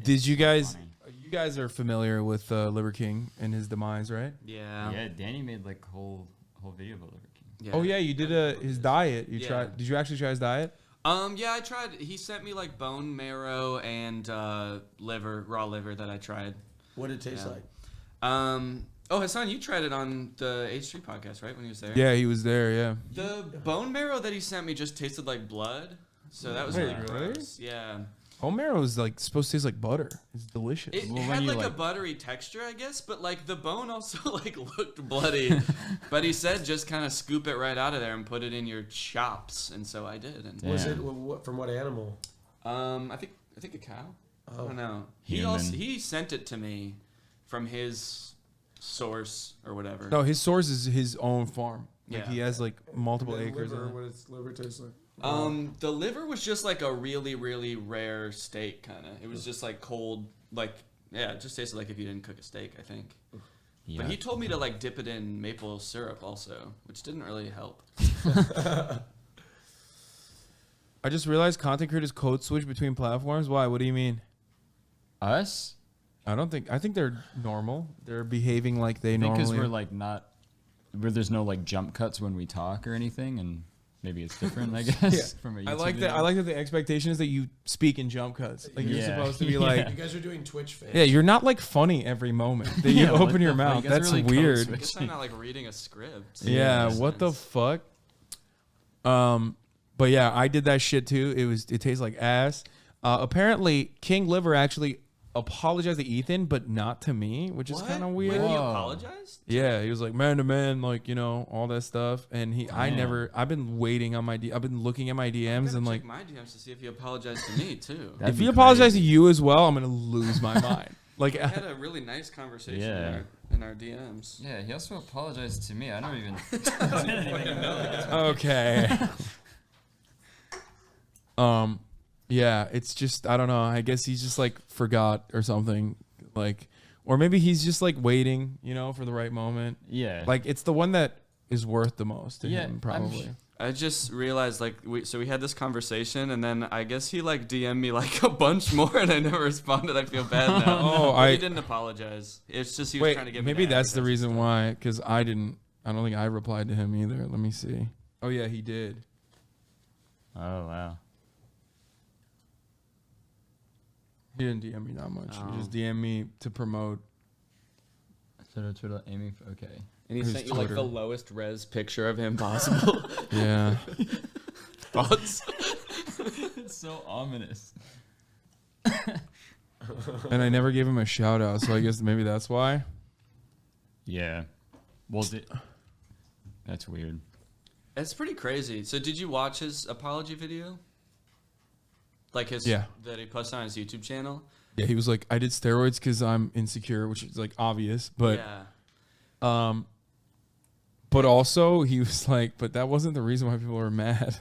Did you guys? You guys are familiar with Liver King and his demise, right? Yeah. Yeah, Danny made like whole video about Liver King. Yeah. Oh yeah, you did his diet. You tried? Did you actually try his diet? Yeah, I tried. He sent me like bone marrow and raw liver that I tried. What did it taste like? Oh, Hasan, you tried it on the H3 podcast, right? When he was there. Yeah, he was there. Yeah. The bone marrow that he sent me just tasted like blood, so that was really gross. Yeah. Bone marrow is like supposed to taste like butter. It's delicious. It had like a buttery texture, I guess, but like the bone also like looked bloody. But he said just kind of scoop it right out of there and put it in your chops, and so I did. And Was it from what animal? I think a cow. I don't know. Human. He sent it to me from his source or whatever. No, his source is his own farm. Like Yeah. he has like multiple acres. Liver, what does liver taste like? The liver was just like a really, really rare steak, kind of. It was just like cold, like it just tasted like if you didn't cook a steak, I think. Yeah. But he told me to like dip it in maple syrup also, which didn't really help. I just realized content creators code switch between platforms. Why? What do you mean? Us? I think they're normal. They're behaving like they normally. Because we're like not, where there's no like jump cuts when we talk or anything, and maybe it's different, I guess. From a YouTube I like video. that. I like that the expectation is that you speak in jump cuts. Like you're supposed to be like. You guys are doing Twitch fans. Yeah, you're not like funny every moment that you open your mouth. That's really weird. I guess I'm not like reading a script. Yeah, what the fuck? But yeah, I did that shit too. It tastes like ass. Apparently, King Liver actually apologized to Ethan, but not to me, which is kind of weird. Wait, he apologized? Yeah, he was like man to man, like all that stuff. And I've been waiting on I've been looking at my DMs and like check my DMs to see if he apologized to me too. if he apologized to you as well, I'm gonna lose my mind. Like we had a really nice conversation in our DMs. Yeah, he also apologized to me. I don't even. Okay. Yeah, it's just I don't know. I guess he's just like forgot or something, like, or maybe he's just like waiting, for the right moment. Yeah. Like it's the one that is worth the most to him, probably. I just realized we had this conversation and then I guess he like DM'd me like a bunch more and I never responded. I feel bad now. He didn't apologize. It's just he was trying to get me. Maybe that's the reason why, because I don't think I replied to him either. Let me see. Oh yeah, he did. Oh wow. He didn't DM me that much. He just DM'd me to promote. Twitter aiming for, okay. And he His sent you like Twitter. the lowest res picture of him possible. Yeah. Thoughts? It's so ominous. And I never gave him a shout out, so I guess maybe that's why. Yeah. Well, that's weird. It's pretty crazy. So did you watch his apology video? Like that he posted on his YouTube channel? Yeah, he was like, I did steroids because I'm insecure, which is like obvious, but but also he was like, but that wasn't the reason why people were mad.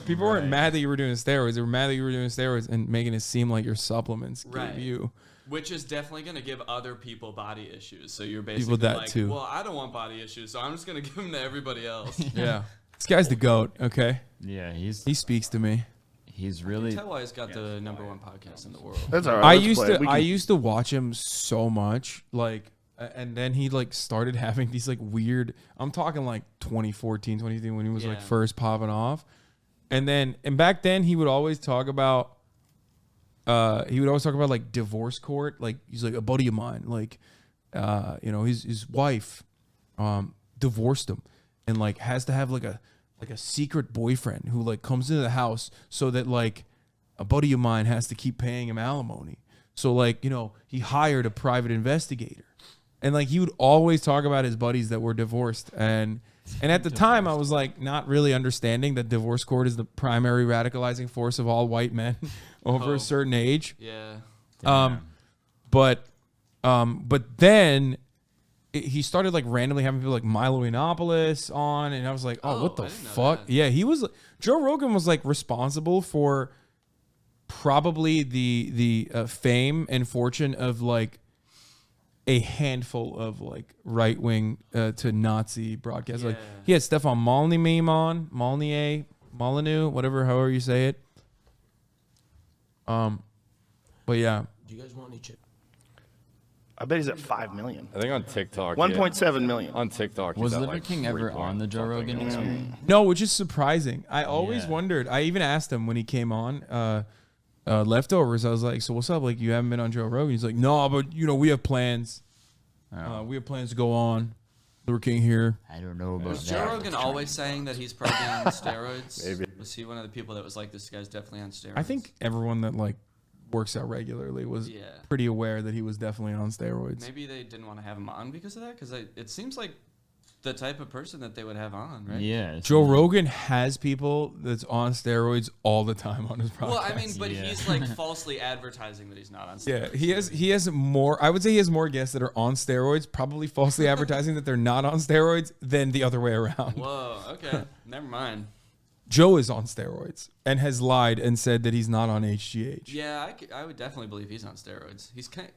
people weren't mad that you were doing steroids. They were mad that you were doing steroids and making it seem like your supplements gave you. Which is definitely going to give other people body issues. So you're basically well, I don't want body issues, so I'm just going to give them to everybody else. Yeah. This guy's the GOAT, okay? Yeah, he speaks to me. He's really. Tell why he's got the #1 podcast in the world. That's all right. I used to watch him so much, like, and then he like started having these like weird. I'm talking like 2014, 2015 when he was like first popping off, and back then he would always talk about. Like divorce court. Like he's like a buddy of mine. Like, his wife, divorced him, and like has to have like a secret boyfriend who like comes into the house so that like a buddy of mine has to keep paying him alimony. So like, he hired a private investigator. And like he would always talk about his buddies that were divorced. And at the time I was like not really understanding that divorce court is the primary radicalizing force of all white men over a certain age. Yeah. But then he started like randomly having people like Milo Yiannopoulos on, and I was like, oh what the fuck? Yeah, he was. Joe Rogan was like responsible for probably the fame and fortune of like a handful of like right wing to Nazi broadcasts. Like he had Stefan Molyneux, whatever, however you say it. But yeah, Do you guys want any chip? I bet he's at 5 million. I think on TikTok. 1.7 million. On TikTok. Was he's at Liver like King ever 3 on the Joe Rogan something. Experience? no, which is surprising. I always Yeah. wondered. I even asked him when he came on Leftovers. I was like, so what's up? Like, you haven't been on Joe Rogan? He's like, no, but we have plans. We have plans to go on. Liver King here. I don't know about Was that. Joe Rogan always saying that he's probably on steroids? Maybe. Was he one of the people that was like, this guy's definitely on steroids? I think everyone that like works out regularly was Yeah. pretty aware that he was definitely on steroids. Maybe they didn't want to have him on because of that. Because it seems like the type of person that they would have on, right? Yeah. it's- Joe Rogan has people that's on steroids all the time on his podcast. Well, I mean, but Yeah. he's like falsely advertising that he's not on yeah, steroids. he has more. I would say he has more guests that are on steroids, probably falsely advertising that they're not on steroids, than the other way around. Whoa. Okay. Never mind. Joe is on steroids and has lied and said that he's not on HGH. Yeah, I would definitely believe he's on steroids. He's kind.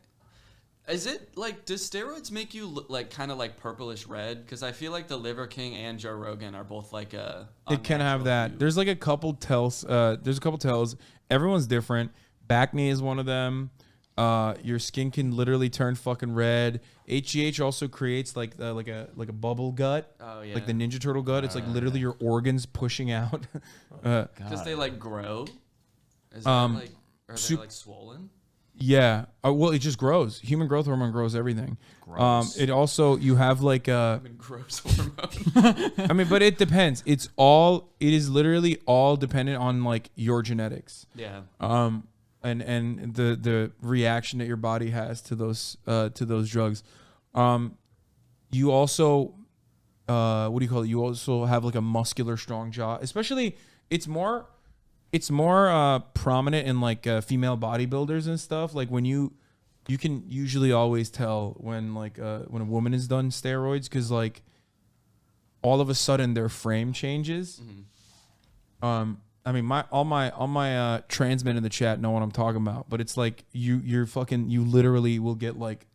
Is it like, does steroids make you look like kind of like purplish red? Because I feel like the Liver King and Joe Rogan are both like a. It can have unnatural that. hue. There's like a couple tells. There's a couple tells. Everyone's different. Back knee is one of them. Your skin can literally turn fucking red. HGH also creates like a bubble gut. Oh yeah. Like the Ninja Turtle gut. It's like literally your organs pushing out. Because they like grow. Is that like, are they sup- like swollen? Yeah. Well, it just grows. Human growth hormone grows everything. Gross. It also, you have like Gross hormone. I mean, but it depends. It is literally all dependent on like your genetics. Yeah. And the reaction that your body has to those drugs. You also what do you call it? You also have like a muscular strong jaw. Especially it's more prominent in like female bodybuilders and stuff. Like when you can usually always tell when a woman has done steroids, because like all of a sudden their frame changes. I mean, all my trans men in the chat know what I'm talking about, but it's like you literally will get like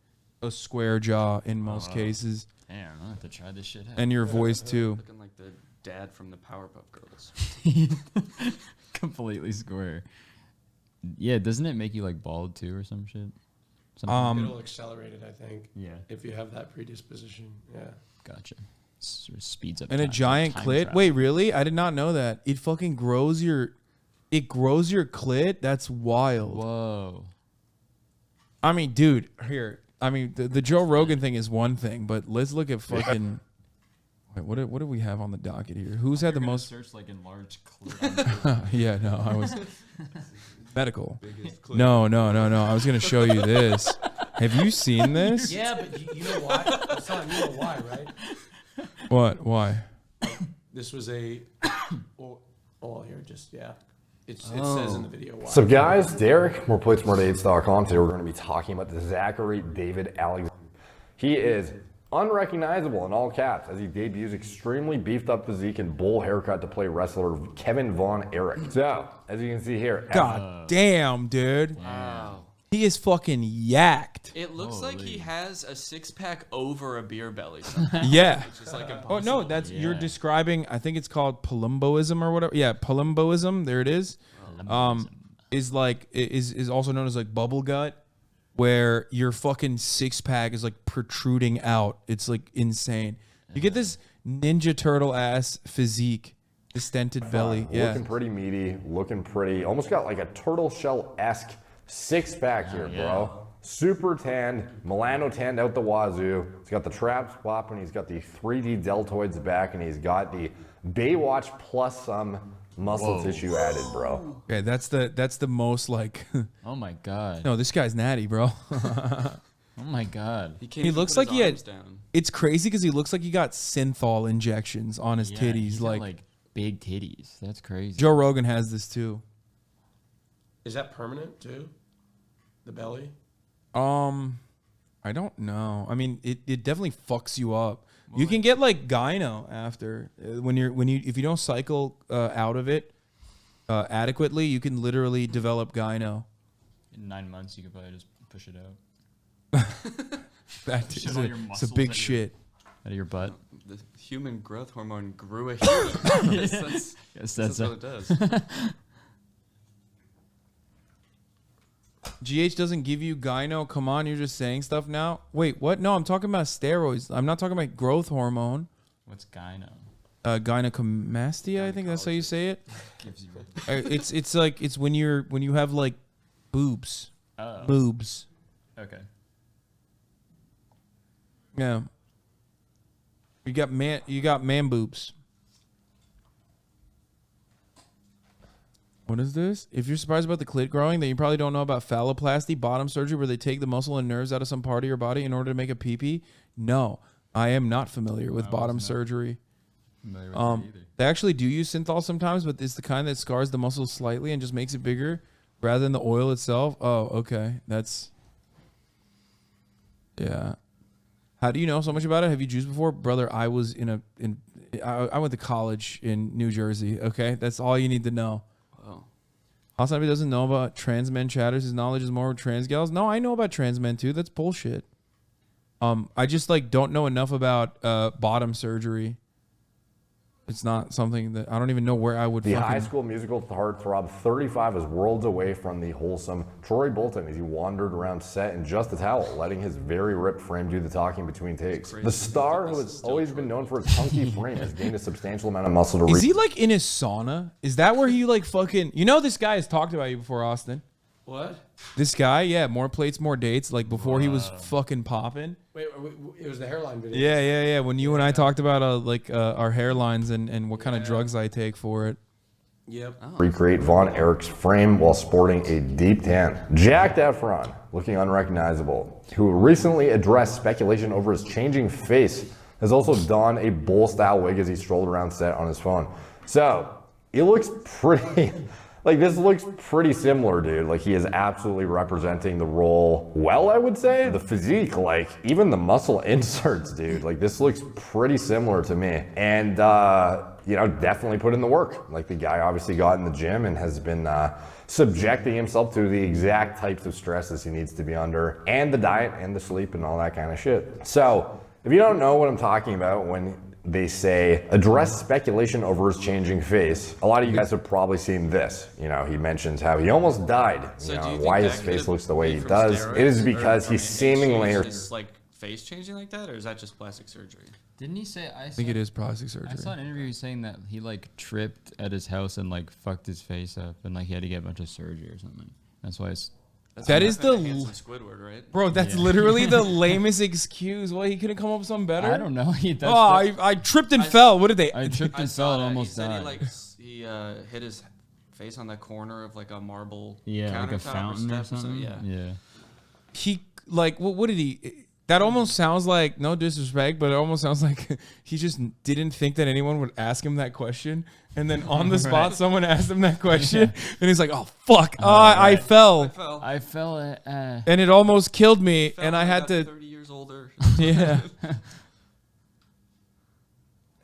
a square jaw in most cases, Damn, I'll have to try this shit out. and your voice too. Looking like the dad from the Powerpuff Girls. Completely square. Yeah, doesn't it make you like bald too or some shit? Something? It'll accelerate it, I think. Yeah. If you have that predisposition. Yeah. Gotcha. Sort of speeds up. And a time- giant time clit. travel. Wait, really? I did not know that. It fucking grows your clit. That's wild. Whoa. I mean, dude, here. I mean, the Joe Rogan thing is one thing, but let's look at fucking. Wait, what do we have on the docket here? Who's had the most? Search like enlarged clit. Yeah, no, I was medical. No. I was gonna show you this. Have you seen this? Yeah, but you know why? Hasan, you know why, right? What? Why? This was a. Here, just, yeah. It says in the video why. What's up, guys? Derek, moreplates.com. Today we're going to be talking about the Zachary David Alexander. He is unrecognizable in all caps as he debuts extremely beefed up physique and bowl haircut to play wrestler Kevin Von Erich. So, as you can see here, God damn, dude. Wow. He is fucking yacked. It looks like he has a six-pack over a beer belly. Yeah. Which is like Oh impossible. no, that's you're Yeah. describing. I think it's called Palumboism or whatever. Yeah, Palumboism. There it is. Is like is also known as like bubble gut, where your fucking six pack is like protruding out. It's like insane. You get this Ninja Turtle ass physique, distended belly. Yeah. looking pretty meaty, looking pretty, almost got like a turtle shell-esque six-pack here, bro. Super tanned, Milano tanned out the wazoo. He's got the traps popping, he's got the 3D deltoids back, and he's got the Baywatch plus some muscle tissue added, bro. Yeah, that's the most like. Oh my god. No, this guy's natty, bro. Oh my god. He looks like he had. It's crazy because he looks like he got synthol injections on his Yeah, titties. he's got, Like big titties. That's crazy. Joe Rogan has this too. Is that permanent, too? The belly? I don't know. I mean, it definitely fucks you up. You can get like gyno after when you if you don't cycle out of it adequately, you can literally develop gyno. In 9 months, you could probably just push it out. That Shit is all a, your it's a muscles big out shit. Out of your butt. The human growth hormone grew a human. Yes, Yes, that's that's what it does. GH doesn't give you gyno. Come on, you're just saying stuff now. Wait, what? No, I'm talking about steroids. I'm not talking about growth hormone. What's gyno? Gynecomastia, I think that's how you say it. It's when you have like boobs. Oh. Boobs. Okay. Yeah. You got man boobs. What is this? If you're surprised about the clit growing, then you probably don't know about phalloplasty, bottom surgery, where they take the muscle and nerves out of some part of your body in order to make a pee-pee. No, I am not familiar with bottom surgery. They actually do use synthol sometimes, but it's the kind that scars the muscle slightly and just makes it bigger rather than the oil itself. Oh, okay. Yeah. How do you know so much about it? Have you juiced before? Brother, I was I went to college in New Jersey, okay? That's all you need to know. HasanAbi doesn't know about trans men chatters. His knowledge is more with trans gals. No, I know about trans men too. That's bullshit. I just don't know enough about bottom surgery. It's not something that I don't even know where I would. The High School Musical heartthrob 35 is worlds away from the wholesome Troy Bolton as he wandered around set in just a towel, letting his very ripped frame do the talking between takes. The star, who has always been known for his hunky frame, has gained a substantial amount of muscle to Is he in his sauna? Is that where he fucking... You know this guy has talked about you before, Austin. What? This guy, yeah, more plates, more dates. Before he was fucking popping. Wait, it was the hairline video. Yeah. When you and I talked about our hairlines and what kind of drugs I take for it. Yep. Recreate Von Erich's frame while sporting a deep tan. Zac Efron, looking unrecognizable, who recently addressed speculation over his changing face, has also donned a bowl-style wig as he strolled around set on his phone. So, it looks pretty... this looks pretty similar, dude. He is absolutely representing the role well, I would say. The physique, even the muscle inserts, dude. This looks pretty similar to me. And, definitely put in the work. The guy obviously got in the gym and has been subjecting himself to the exact types of stresses he needs to be under, and the diet and the sleep and all that kind of shit. So, if you don't know what I'm talking about when they say address speculation over his changing face, a lot of you guys have probably seen this. He mentions how he almost died. Why his face looks the way he does. It is because he's seemingly face changing like that, or is that just plastic surgery? Didn't he say? I think it is plastic surgery. I saw an interview saying that he tripped at his house and fucked his face up, and he had to get a bunch of surgery or something. That's why it's. That is the Squidward, right? Bro, that's literally the lamest excuse. Well, he couldn't come up with something better. I don't know. I tripped and fell. What did they? I tripped and fell and almost died. He hit his face on the corner of a marble. Yeah, like a fountain or something. Yeah. He what did he? That almost sounds like, no disrespect, but it almost sounds like he just didn't think that anyone would ask him that question. And then on the spot, someone asked him that question. And he's like, oh, fuck. I fell. I fell. And it almost killed me. And I had to. 30 years older. Yeah.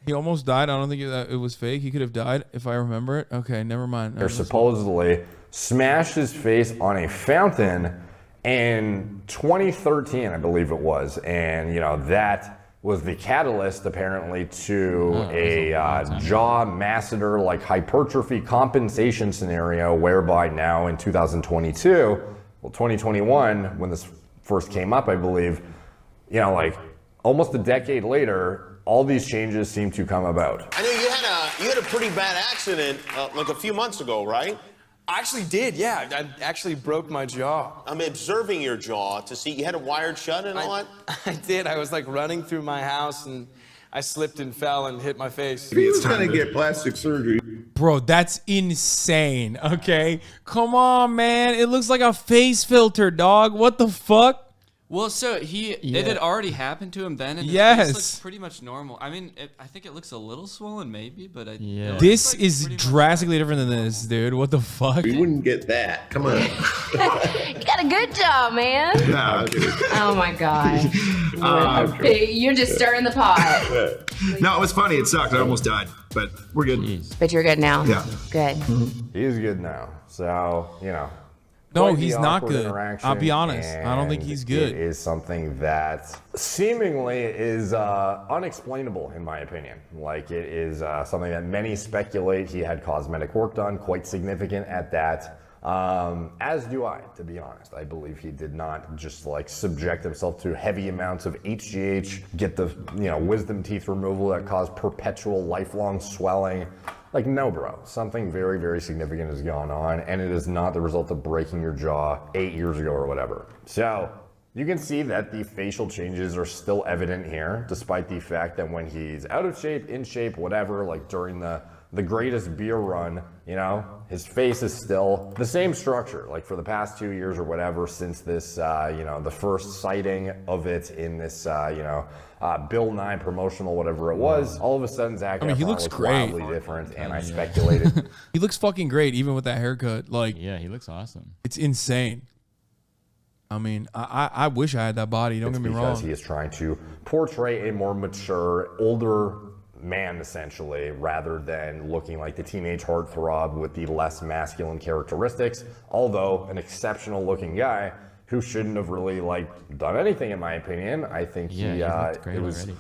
He almost died. I don't think it was fake. He could have died if I remember it. Okay, never mind. They're supposedly smashed his face on a fountain in 2013, I believe it was. And, that was the catalyst, apparently, to a jaw masseter, hypertrophy compensation scenario, whereby now in 2021, when this first came up, I believe, almost a decade later, all these changes seem to come about. I know you had a pretty bad accident a few months ago, right? I actually did, yeah. I actually broke my jaw. I'm observing your jaw to see you had it wired shut and all that. I did. I was running through my house and I slipped and fell and hit my face. He was gonna get plastic surgery. Bro, that's insane. Okay, come on, man. It looks like a face filter, dog. What the fuck? Well, so it had already happened to him then, and his face looks pretty much normal. I mean, I think it looks a little swollen, maybe, but this is drastically different than this, dude. What the fuck? You wouldn't get that. Come on. You got a good job, man. No, oh my god. You're just stirring the pot. No, it was funny. It sucked. I almost died, but we're good. But you're good now. Yeah. Good. He's good now. So, No, he's not good. I'll be honest. I don't think he's good. It is something that seemingly is unexplainable, in my opinion. It is something that many speculate he had cosmetic work done, quite significant at that. As do I, to be honest. I believe he did not just like subject himself to heavy amounts of HGH, get the wisdom teeth removal that caused perpetual lifelong swelling. Like, no, bro. Something very, very significant has gone on, and it is not the result of breaking your jaw 8 years ago or whatever. So you can see that the facial changes are still evident here, despite the fact that when he's out of shape, in shape, whatever, like during the greatest beer run, his face is still the same structure, like for the past 2 years or whatever, since this, the first sighting of it in this, Bill Nye promotional, whatever it was. All of a sudden, Zac Efron he looks great. wildly different, and I speculated. He looks fucking great, even with that haircut. Like, yeah, he looks awesome. It's insane. I mean, I wish I had that body. Don't get me wrong. Because he is trying to portray a more mature, older man, essentially, rather than looking like the teenage heartthrob with the less masculine characteristics. Although an exceptional looking guy who shouldn't have really done anything, in my opinion. I think it was. Already.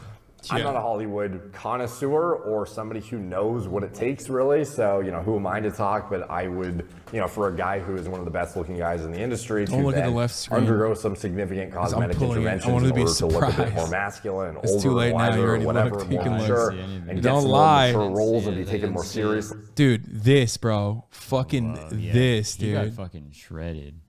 I'm not a Hollywood connoisseur or somebody who knows what it takes, really. So, who am I to talk? But I would, for a guy who is one of the best looking guys in the industry to then undergo some significant cosmetic interventions in order to look a bit more masculine and older, too late wiser, now. You already whatever, looked. more mature, and get some more mature roles and be taken more seriously. Dude, this, bro. Fucking this, dude. You got fucking shredded.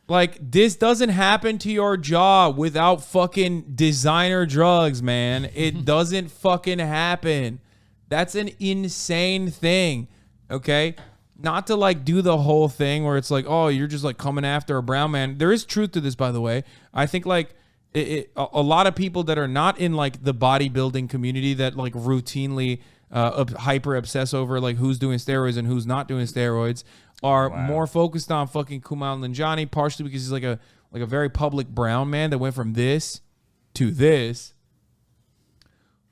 Like, this doesn't happen to your jaw without fucking designer drugs, man. It doesn't fucking happen. That's an insane thing, okay? Not to, do the whole thing where it's like, oh, you're just, coming after a brown man. There is truth to this, by the way. I think, a lot of people that are not in, the bodybuilding community that, routinely hyper obsess over, who's doing steroids and who's not doing steroids are more focused on fucking Kumail Nanjiani, partially because he's a very public brown man that went from this to this.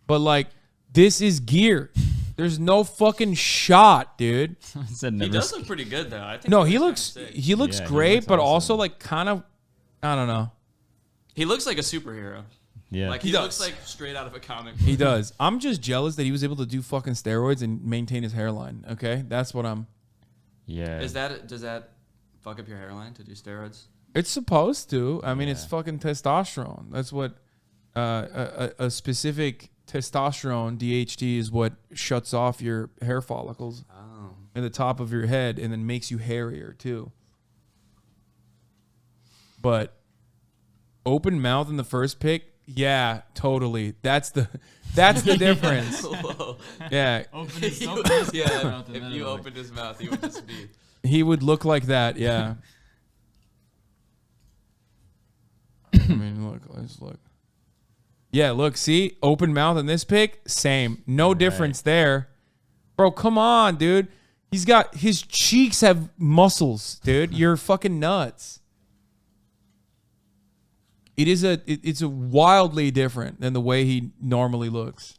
But this is gear. There's no fucking shot, dude. He does look pretty good though. I think. No, he looks great, but also kind of, I don't know. He looks like a superhero. Yeah, he looks like straight out of a comic book. He does. I'm just jealous that he was able to do fucking steroids and maintain his hairline. Okay, that's what I'm. Yeah. Does that fuck up your hairline to do steroids? It's supposed to. I mean, it's fucking testosterone. That's what a specific testosterone, DHT, is what shuts off your hair follicles at the top of your head and then makes you hairier too. But open mouth in the first pick, yeah, totally. That's the difference. Yeah. If you opened his mouth, he would just be. He would look like that, yeah. I mean, let's look. Yeah, look, see? Open mouth in this pic, same. No difference there. Bro, come on, dude. His cheeks have muscles, dude. You're fucking nuts. It's a wildly different than the way he normally looks.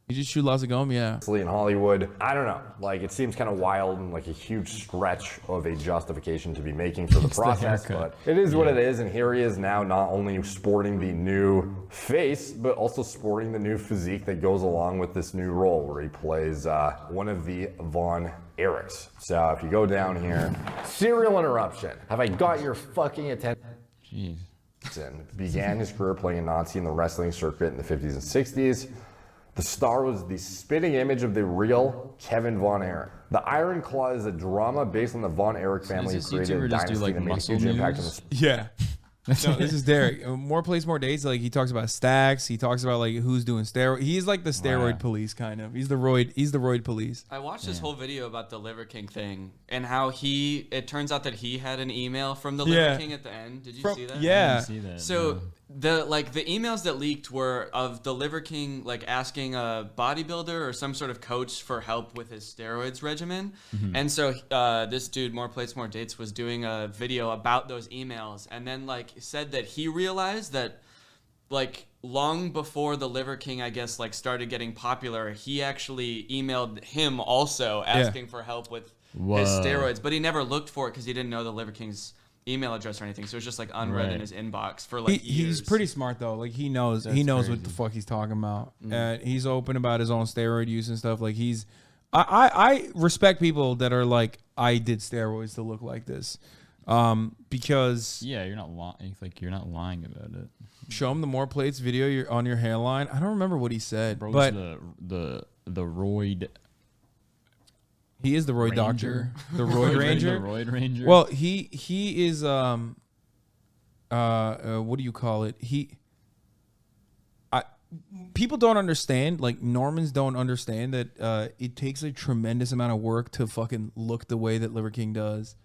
You just shoot lots of gum, yeah. In Hollywood, I don't know. It seems kind of wild and a huge stretch of a justification to be making for the process, but it is what it is. And here he is now, not only sporting the new face, but also sporting the new physique that goes along with this new role, where he plays one of the Von Erichs. So if you go down here, serial interruption. Have I got your fucking attention? Jeez. Began his career playing a Nazi in the wrestling circuit in the 50s and 60s. The star was the spitting image of the real Kevin Von Erich. The Iron Claw is a drama based on the Von Erich family who created a dynasty that made a huge impact on the sport. Yeah. No, this is Derek. More Plays, More Dates. He talks about stacks. He talks about who's doing steroid. He's the steroid police, kind of. He's the roid police. I watched this whole video about the Liver King thing and how it turns out that he had an email from the Liver King at the end. Did you see that? Yeah. I didn't see that, so the emails that leaked were of the Liver King asking a bodybuilder or some sort of coach for help with his steroids regimen. Mm-hmm. And so this dude, More Plates, More Dates, was doing a video about those emails and then said that he realized that long before the Liver King, I guess, started getting popular, he actually emailed him also asking for help with his steroids, but he never looked for it because he didn't know the Liver King's email address or anything, so it's just unread in his inbox for years. He's pretty smart though. He knows That's what crazy. the fuck he's talking about. He's open about his own steroid use and stuff. He's I respect people that are like, I did steroids to look like this, because Yeah, you're not lying. Like you're not lying about it. show him the more plates video on your hairline. I don't remember what he said, Bro's but the roid. he is the Roy Doctor, the Roy Ranger. The Roid Ranger. Well, he is what do you call it? People don't understand, like Normans don't understand that it takes a tremendous amount of work to fucking look the way that Liver King does.